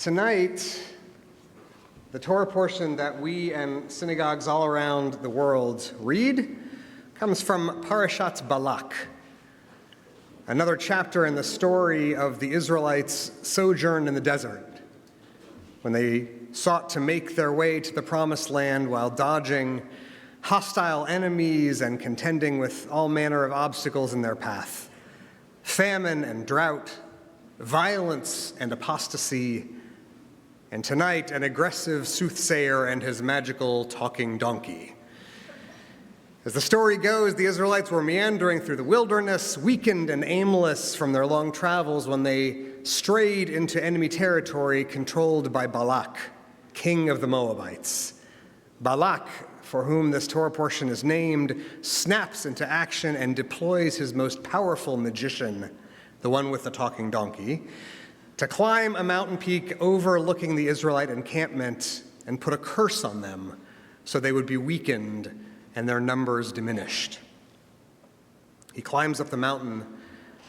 Tonight, the Torah portion that we and synagogues all around the world read comes from Parashat Balak, another chapter in the story of the Israelites' sojourn in the desert, when they sought to make their way to the Promised Land while dodging hostile enemies and contending with all manner of obstacles in their path. Famine and drought, violence and apostasy, and tonight, an aggressive soothsayer and his magical talking donkey. As the story goes, the Israelites were meandering through the wilderness, weakened and aimless from their long travels, when they strayed into enemy territory controlled by Balak, king of the Moabites. Balak, for whom this Torah portion is named, snaps into action and deploys his most powerful magician, the one with the talking donkey, to climb a mountain peak overlooking the Israelite encampment and put a curse on them so they would be weakened and their numbers diminished. He climbs up the mountain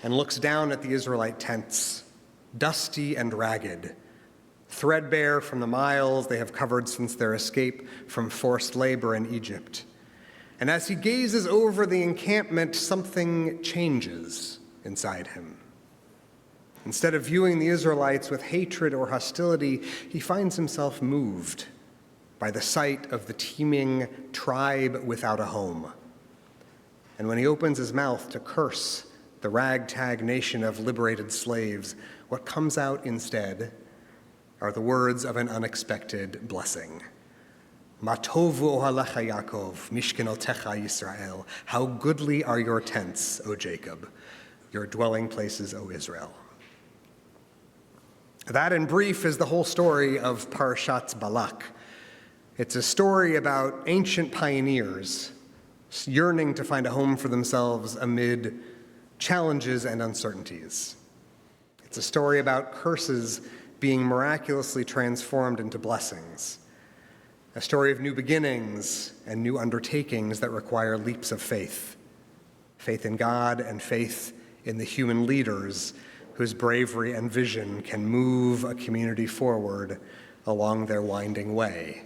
and looks down at the Israelite tents, dusty and ragged, threadbare from the miles they have covered since their escape from forced labor in Egypt. And as he gazes over the encampment, something changes inside him. Instead of viewing the Israelites with hatred or hostility, he finds himself moved by the sight of the teeming tribe without a home. And when he opens his mouth to curse the ragtag nation of liberated slaves, what comes out instead are the words of an unexpected blessing. Ma tovu ohalecha Yaakov, mishkenotecha Yisrael. How goodly are your tents, O Jacob, your dwelling places, O Israel. That, in brief, is the whole story of Parashat Balak. It's a story about ancient pioneers yearning to find a home for themselves amid challenges and uncertainties. It's a story about curses being miraculously transformed into blessings. A story of new beginnings and new undertakings that require leaps of faith. Faith in God and faith in the human leaders whose bravery and vision can move a community forward along their winding way.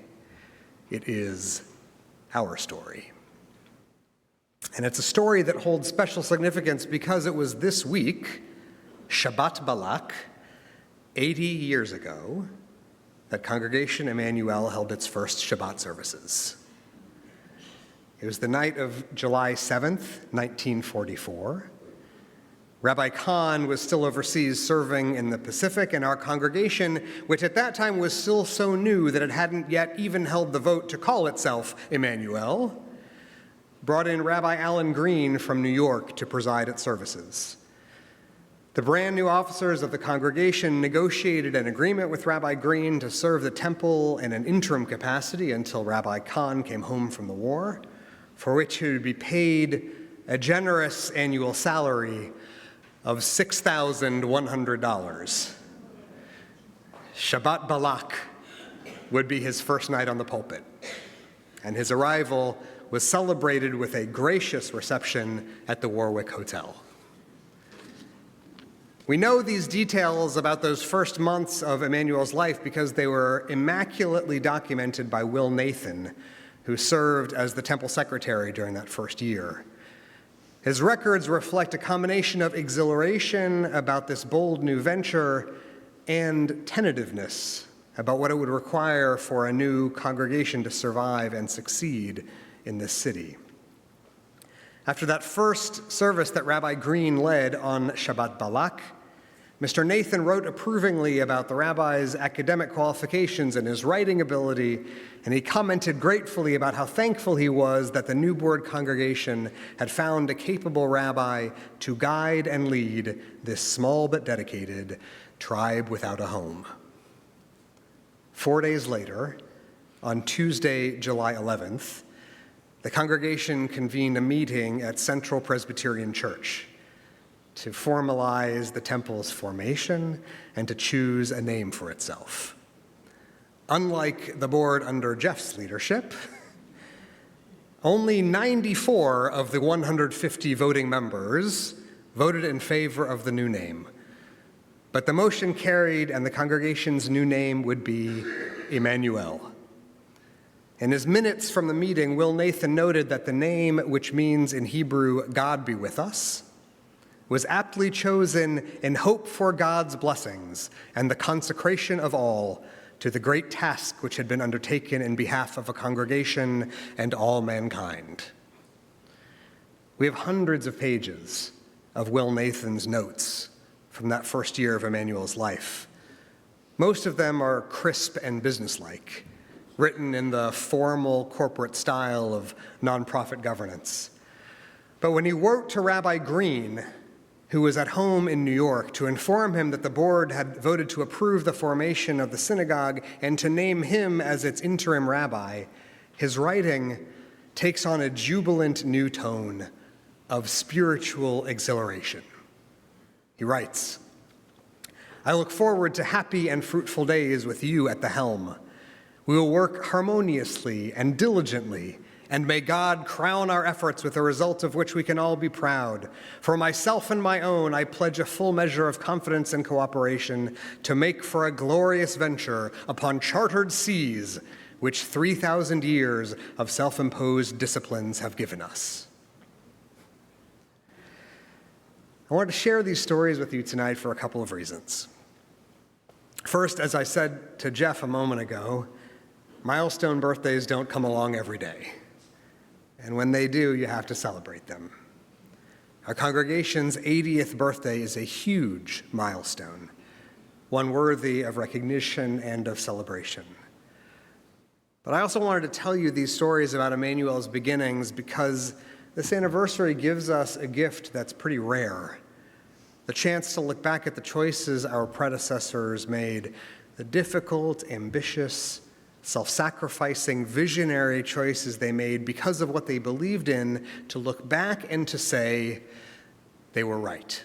It is our story. And it's a story that holds special significance because it was this week, Shabbat Balak, 80 years ago, that Congregation Emanu held its first Shabbat services. It was the night of July 7th, 1944. Rabbi Hayon was still overseas serving in the Pacific, and our congregation, which at that time was still so new that it hadn't yet even held the vote to call itself Emanu, brought in Rabbi Alan Green from New York to preside at services. The brand new officers of the congregation negotiated an agreement with Rabbi Green to serve the temple in an interim capacity until Rabbi Hayon came home from the war, for which he would be paid a generous annual salary of $6,100. Shabbat Balak would be his first night on the pulpit, and his arrival was celebrated with a gracious reception at the Warwick Hotel. We know these details about those first months of Emmanuel's life because they were immaculately documented by Will Nathan, who served as the temple secretary during that first year. His records reflect a combination of exhilaration about this bold new venture and tentativeness about what it would require for a new congregation to survive and succeed in this city. After that first service that Rabbi Green led on Shabbat Balak, Mr. Nathan wrote approvingly about the rabbi's academic qualifications and his writing ability, and he commented gratefully about how thankful he was that the newborn congregation had found a capable rabbi to guide and lead this small but dedicated tribe without a home. 4 days later, on Tuesday, July 11th, the congregation convened a meeting at Central Presbyterian Church to formalize the temple's formation and to choose a name for itself. Unlike the board under Jeff's leadership, only 94 of the 150 voting members voted in favor of the new name, But the motion carried, and the congregation's new name would be Emmanuel. In his minutes from the meeting, Will Nathan noted that the name, which means in Hebrew, God be with us, was aptly chosen in hope for God's blessings and the consecration of all to the great task which had been undertaken in behalf of a congregation and all mankind. We have hundreds of pages of Will Nathan's notes from that first year of Emmanuel's life. Most of them are crisp and businesslike, written in the formal corporate style of nonprofit governance. But when he wrote to Rabbi Green, who was at home in New York, to inform him that the board had voted to approve the formation of the synagogue and to name him as its interim rabbi, his writing takes on a jubilant new tone of spiritual exhilaration. He writes, "I look forward to happy and fruitful days with you at the helm. We will work harmoniously and diligently, and may God crown our efforts with a result of which we can all be proud. For myself and my own, I pledge a full measure of confidence and cooperation to make for a glorious venture upon chartered seas, which 3,000 years of self-imposed disciplines have given us." I wanted to share these stories with you tonight for a couple of reasons. First, as I said to Jeff a moment ago, milestone birthdays don't come along every day. And when they do, you have to celebrate them. Our congregation's 80th birthday is a huge milestone, one worthy of recognition and of celebration. But I also wanted to tell you these stories about Emmanuel's beginnings because this anniversary gives us a gift that's pretty rare, the chance to look back at the choices our predecessors made, the difficult, ambitious, self-sacrificing, visionary choices they made because of what they believed in, to look back and to say they were right.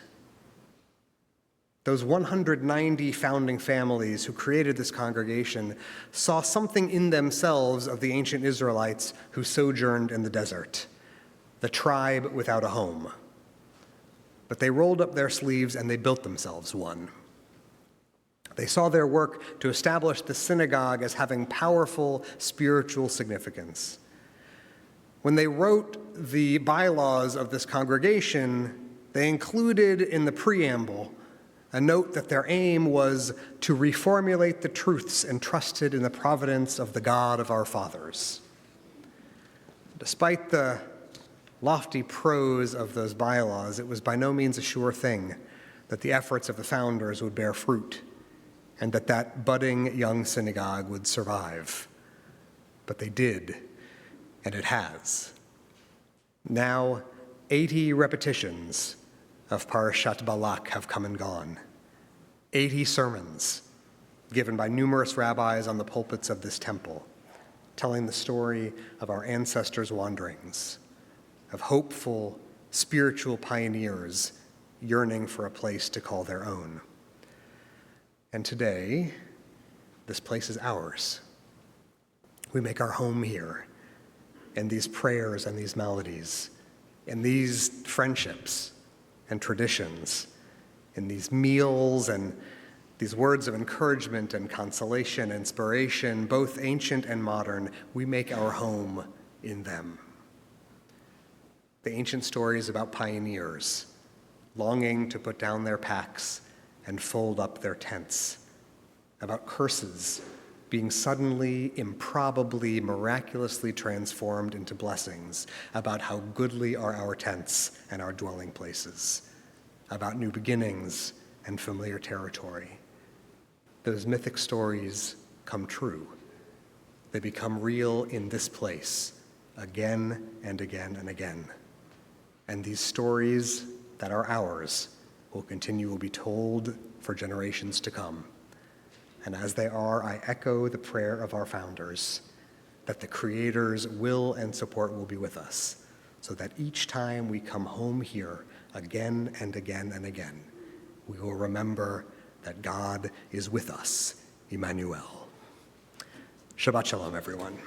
Those 190 founding families who created this congregation saw something in themselves of the ancient Israelites who sojourned in the desert, the tribe without a home. But they rolled up their sleeves and they built themselves one. They saw their work to establish the synagogue as having powerful spiritual significance. When they wrote the bylaws of this congregation, they included in the preamble a note that their aim was to reformulate the truths entrusted in the providence of the God of our fathers. Despite the lofty prose of those bylaws, it was by no means a sure thing that the efforts of the founders would bear fruit and that budding young synagogue would survive. But they did, and it has. Now, 80 repetitions of Parashat Balak have come and gone. 80 sermons given by numerous rabbis on the pulpits of this temple, telling the story of our ancestors' wanderings, of hopeful, spiritual pioneers yearning for a place to call their own. And today, this place is ours. We make our home here, in these prayers and these melodies, in these friendships and traditions, in these meals and these words of encouragement and consolation, inspiration, both ancient and modern. We make our home in them. The ancient stories about pioneers longing to put down their packs and fold up their tents, about curses being suddenly, improbably, miraculously transformed into blessings, about how goodly are our tents and our dwelling places, about new beginnings and familiar territory. Those mythic stories come true. They become real in this place again and again and again. And these stories that are ours will be told for generations to come. And as they are, I echo the prayer of our founders that the Creator's will and support will be with us, so that each time we come home here again and again and again, we will remember that God is with us, Emmanuel. Shabbat Shalom, everyone.